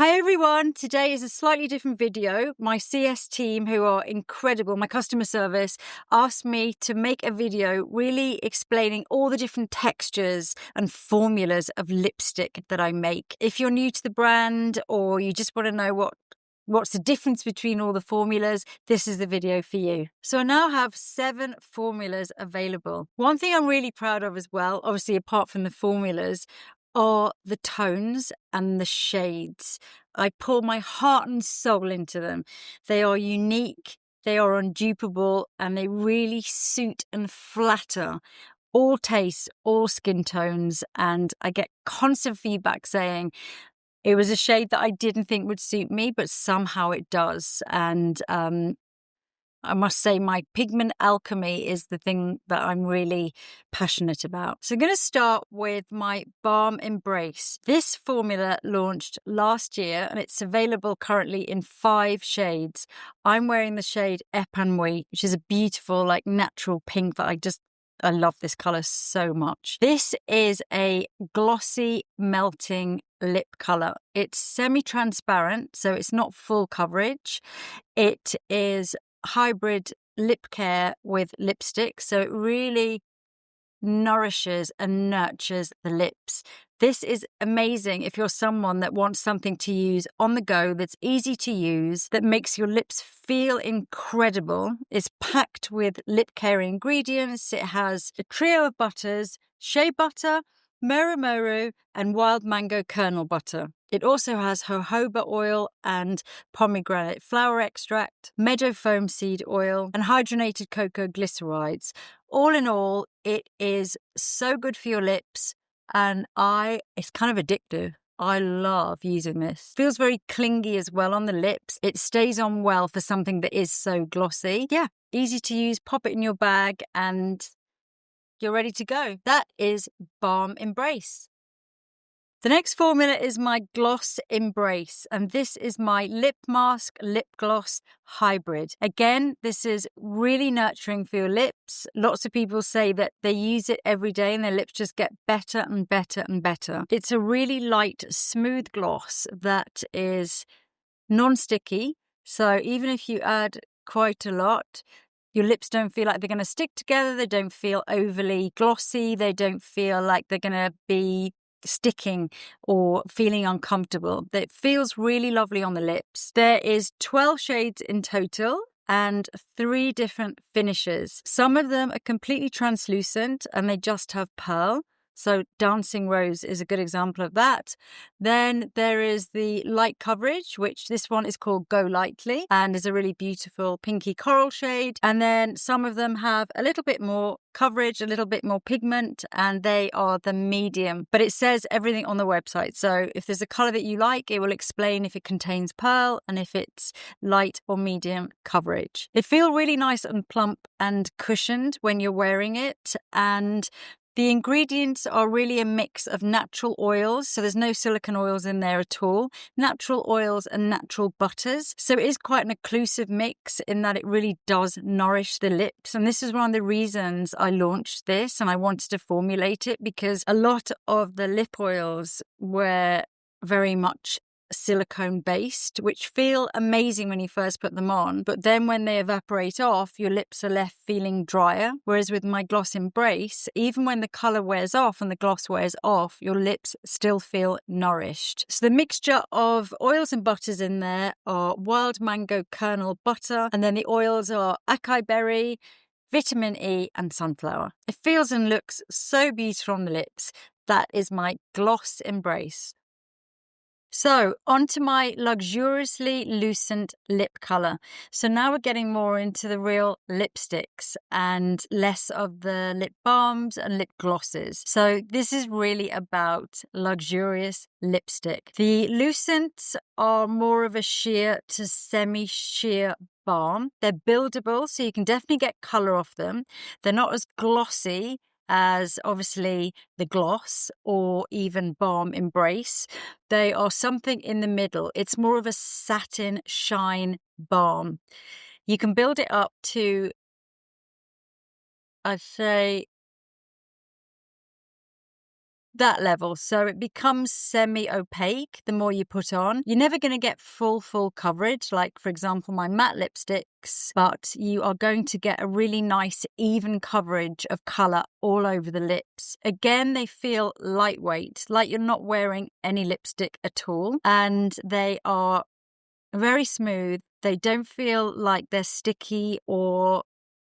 Hi everyone, today is a slightly different video. My CS team, who are incredible, my customer service, asked me to make a video really explaining all the different textures and formulas of lipstick that I make. If you're new to the brand or you just want to know what's the difference between all the formulas, this is the video for you. So I now have 7 formulas available. One thing I'm really proud of as well, obviously apart from the formulas, are the tones and the shades. I pour my heart and soul into them. They are unique, they are undupable, and they really suit and flatter all tastes, all skin tones. And I get constant feedback saying it was a shade that I didn't think would suit me, but somehow it does. And I must say my pigment alchemy is the thing that I'm really passionate about. So I'm going to start with my Balm Embrace. This formula launched last year and it's available currently in 5 shades. I'm wearing the shade Épanoui, which is a beautiful, like natural pink that I love this colour so much. This is a glossy, melting lip colour. It's semi-transparent, so it's not full coverage. It is hybrid lip care with lipstick, so it really nourishes and nurtures the lips. This is amazing if you're someone that wants something to use on the go that's easy to use, that makes your lips feel incredible. It's packed with lip care ingredients. It has a trio of butters: shea butter, MiuMiu, and wild mango kernel butter. It also has jojoba oil and pomegranate flower extract, meadow foam seed oil, and hydrogenated cocoa glycerides. All in all, it is so good for your lips, and it's kind of addictive. I love using this. Feels very clingy as well on the lips. It stays on well for something that is so glossy. Yeah, easy to use. Pop it in your bag and you're ready to go. That is Balm Embrace. The next formula is my Gloss Embrace, and this is my lip mask lip gloss hybrid. Again, this is really nurturing for your lips. Lots of people say that they use it every day and their lips just get better and better and better. It's a really light, smooth gloss that is non-sticky, so even if you add quite a lot, your lips don't feel like they're going to stick together. They don't feel overly glossy. They don't feel like they're going to be sticking or feeling uncomfortable. It feels really lovely on the lips. There is 12 shades in total and 3 different finishes. Some of them are completely translucent and they just have pearl. So Dancing Rose is a good example of that. Then there is the light coverage, which this one is called Go Lightly and is a really beautiful pinky coral shade. And then some of them have a little bit more coverage, a little bit more pigment, and they are the medium. But it says everything on the website. So if there's a colour that you like, it will explain if it contains pearl and if it's light or medium coverage. They feel really nice and plump and cushioned when you're wearing it, and the ingredients are really a mix of natural oils, so there's no silicone oils in there at all, natural oils and natural butters. So it is quite an occlusive mix in that it really does nourish the lips. And this is one of the reasons I launched this and I wanted to formulate it, because a lot of the lip oils were very much silicone based, which feel amazing when you first put them on, but then when they evaporate off, your lips are left feeling drier. Whereas with my Gloss Embrace, even when the colour wears off and the gloss wears off, your lips still feel nourished. So the mixture of oils and butters in there are wild mango kernel butter, and then the oils are acai berry, vitamin E and sunflower. It feels and looks so beautiful on the lips. That is my Gloss Embrace. So onto my luxuriously Lucent lip colour. So now we're getting more into the real lipsticks and less of the lip balms and lip glosses. So this is really about luxurious lipstick. The Lucents are more of a sheer to semi-sheer balm. They're buildable, so you can definitely get colour off them. They're not as glossy as obviously the gloss or even Balm Embrace. They are something in the middle. It's more of a satin shine balm. You can build it up to, I'd say, that level. So it becomes semi-opaque the more you put on. You're never going to get full coverage, like, for example, my matte lipsticks, but you are going to get a really nice, even coverage of colour all over the lips. Again, they feel lightweight, like you're not wearing any lipstick at all. And they are very smooth. They don't feel like they're sticky or,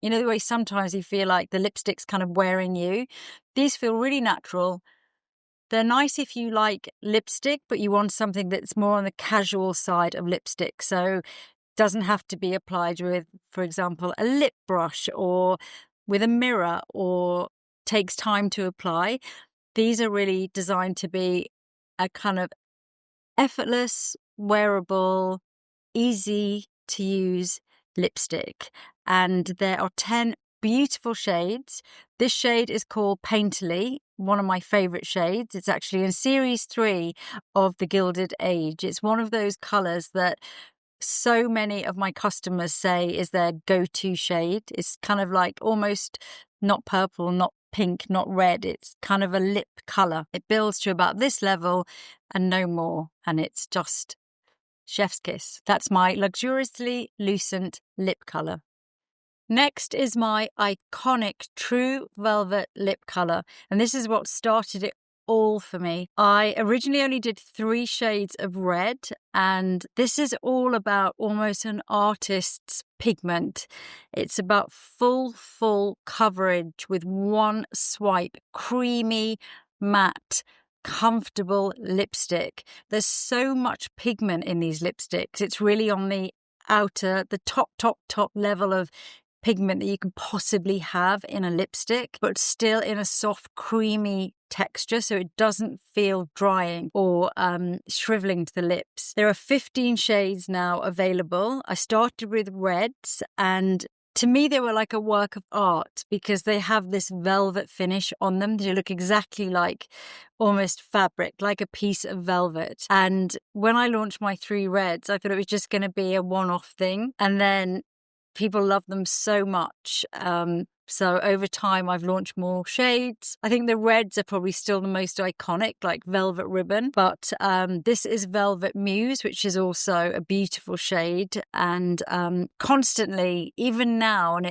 you know, the way sometimes you feel like the lipstick's kind of wearing you. These feel really natural. They're nice if you like lipstick, but you want something that's more on the casual side of lipstick. So it doesn't have to be applied with, for example, a lip brush or with a mirror, or takes time to apply. These are really designed to be a kind of effortless, wearable, easy to use lipstick. And there are 10 beautiful shades. This shade is called Painterly, one of my favorite shades. It's actually in series 3 of the Gilded Age. It's one of those colors that so many of my customers say is their go-to shade. It's kind of like almost not purple, not pink, not red. It's kind of a lip color. It builds to about this level and no more. And it's just chef's kiss. That's my luxuriously lucent lip color. Next is my iconic True Velvet lip color, and this is what started it all for me. I originally only did 3 shades of red, and this is all about almost an artist's pigment. It's about full coverage with one swipe, creamy, matte, comfortable lipstick. There's so much pigment in these lipsticks. It's really on the outer, the top level of pigment that you can possibly have in a lipstick, but still in a soft, creamy texture, so it doesn't feel drying or shriveling to the lips. There are 15 shades now available. I started with reds, and to me, they were like a work of art because they have this velvet finish on them. They look exactly like almost fabric, like a piece of velvet. And when I launched my 3 reds, I thought it was just going to be a one-off thing. And then people love them so much. So over time, I've launched more shades. I think the reds are probably still the most iconic, like Velvet Ribbon. But this is Velvet Muse, which is also a beautiful shade. And constantly, even now, and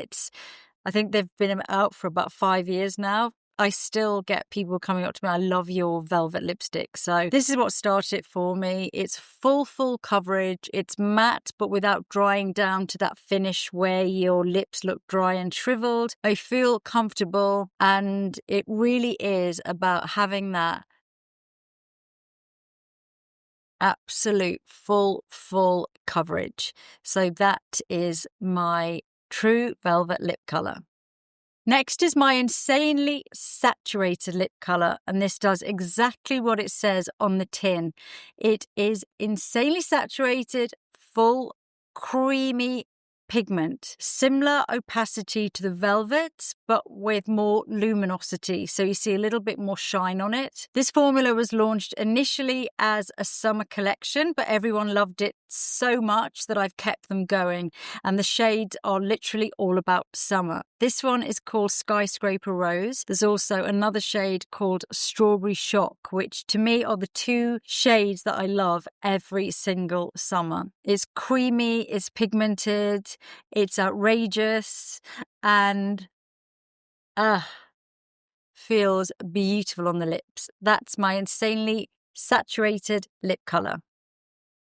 I think they've been out for about 5 years now, I still get people coming up to me, I love your velvet lipstick. So this is what started it for me. It's full coverage. It's matte, but without drying down to that finish where your lips look dry and shriveled. I feel comfortable, and it really is about having that absolute full coverage. So that is my True Velvet lip color. Next is my insanely saturated lip color, and this does exactly what it says on the tin. It is insanely saturated, full, creamy pigment, similar opacity to the velvet, but with more luminosity. So you see a little bit more shine on it. This formula was launched initially as a summer collection, but everyone loved it so much that I've kept them going. And the shades are literally all about summer. This one is called Skyscraper Rose. There's also another shade called Strawberry Shock, which to me are the 2 shades that I love every single summer. It's creamy, it's pigmented, it's outrageous, and feels beautiful on the lips. That's my insanely saturated lip color.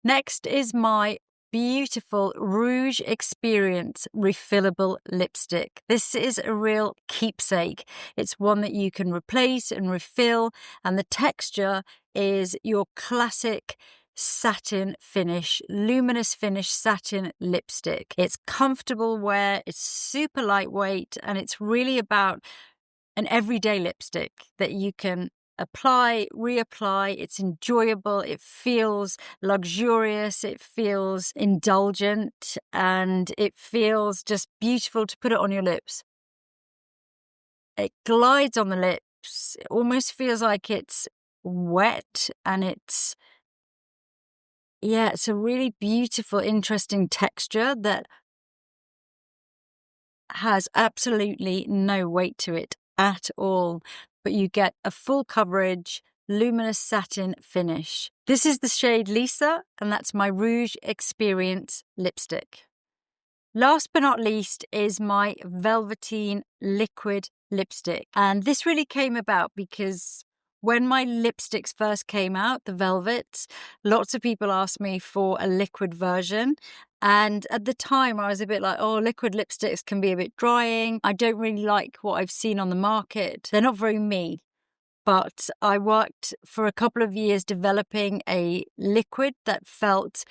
Next is my beautiful Rouge Experience refillable lipstick. This is a real keepsake. It's one that you can replace and refill, and the texture is your classic satin finish, luminous finish satin lipstick. It's comfortable wear, it's super lightweight, and it's really about an everyday lipstick that you can apply, reapply. It's enjoyable, it feels luxurious, it feels indulgent, and it feels just beautiful to put it on your lips. It glides on the lips. It almost feels like it's wet, and it's a really beautiful, interesting texture that has absolutely no weight to it at all. but you get a full coverage, luminous satin finish. This is the shade Lisa, and that's my Rouge Experience lipstick. Last but not least is my Velveteen liquid lipstick. And this really came about because when my lipsticks first came out, the velvets, lots of people asked me for a liquid version. And at the time, I was a bit like, oh, liquid lipsticks can be a bit drying. I don't really like what I've seen on the market. They're not very me. But I worked for a couple of years developing a liquid that felt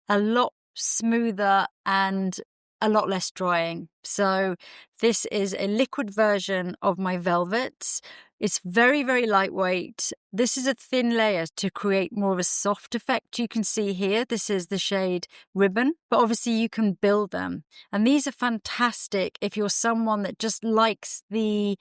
a lot smoother and a lot less drying. So this is a liquid version of my velvets. It's very, very lightweight. This is a thin layer to create more of a soft effect. You can see here, this is the shade Ribbon, but obviously you can build them. And these are fantastic if you're someone that just likes the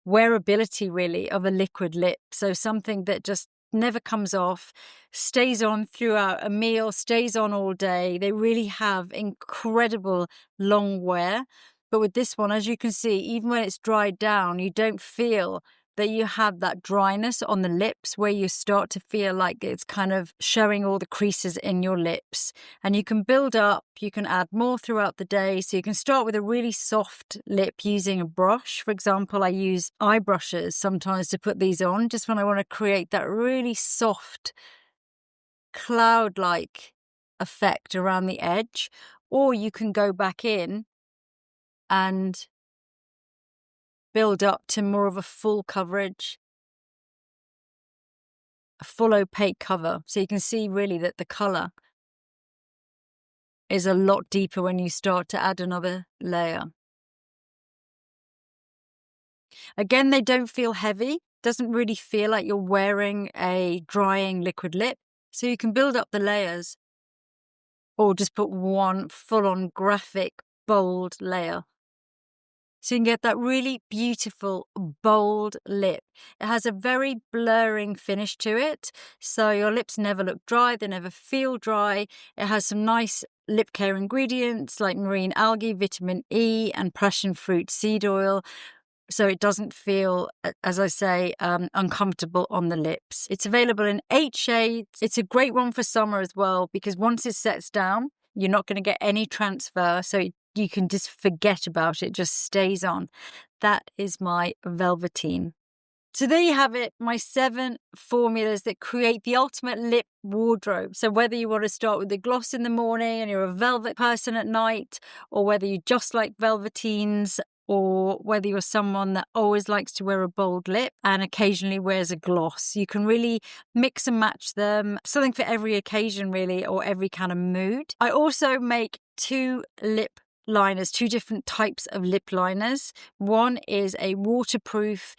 wearability really of a liquid lip. So something that just never comes off, stays on throughout a meal, stays on all day. They really have incredible long wear. But with this one, as you can see, even when it's dried down, you don't feel that you have that dryness on the lips where you start to feel like it's kind of showing all the creases in your lips. And you can build up, you can add more throughout the day. So you can start with a really soft lip using a brush. For example, I use eye brushes sometimes to put these on, just when I want to create that really soft, cloud-like effect around the edge. Or you can go back in and build up to more of a full coverage, a full opaque cover. So you can see really that the colour is a lot deeper when you start to add another layer. Again, they don't feel heavy. Doesn't really feel like you're wearing a drying liquid lip. So you can build up the layers or just put one full-on graphic, bold layer. So you can get that really beautiful, bold lip. It has a very blurring finish to it. So your lips never look dry. They never feel dry. It has some nice lip care ingredients like marine algae, vitamin E, and passion fruit seed oil. So it doesn't feel, as I say, uncomfortable on the lips. It's available in 8 shades. It's a great one for summer as well, because once it sets down, you're not going to get any transfer. So you can just forget about it. It just stays on. That is my Velveteen. So there you have it, my 7 formulas that create the ultimate lip wardrobe. So whether you want to start with the gloss in the morning and you're a velvet person at night, or whether you just like Velveteens, or whether you're someone that always likes to wear a bold lip and occasionally wears a gloss, you can really mix and match them. Something for every occasion really, or every kind of mood. I also make 2 lip liners, 2 different types of lip liners. One is a waterproof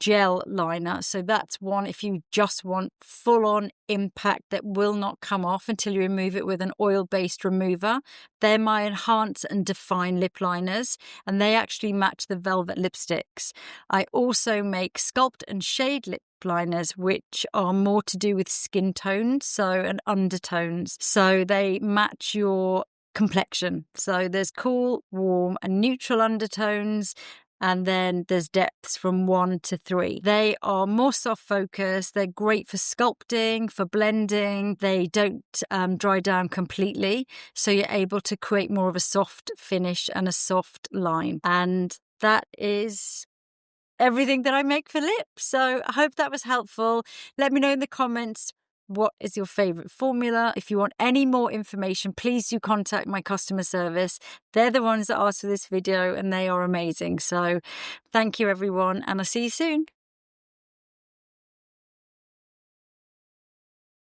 gel liner. So that's one if you just want full-on impact that will not come off until you remove it with an oil-based remover. They're my Enhance and Define lip liners, and they actually match the velvet lipsticks. I also make Sculpt and Shade lip liners, which are more to do with skin tones, and undertones. So they match your complexion. So there's cool, warm, and neutral undertones. And then there's depths from 1 to 3. They are more soft focus. They're great for sculpting, for blending. They don't dry down completely. So you're able to create more of a soft finish and a soft line. And that is everything that I make for lips. So I hope that was helpful. Let me know in the comments, what is your favourite formula? If you want any more information, please do contact my customer service. They're the ones that asked for this video and they are amazing. So thank you everyone, and I'll see you soon.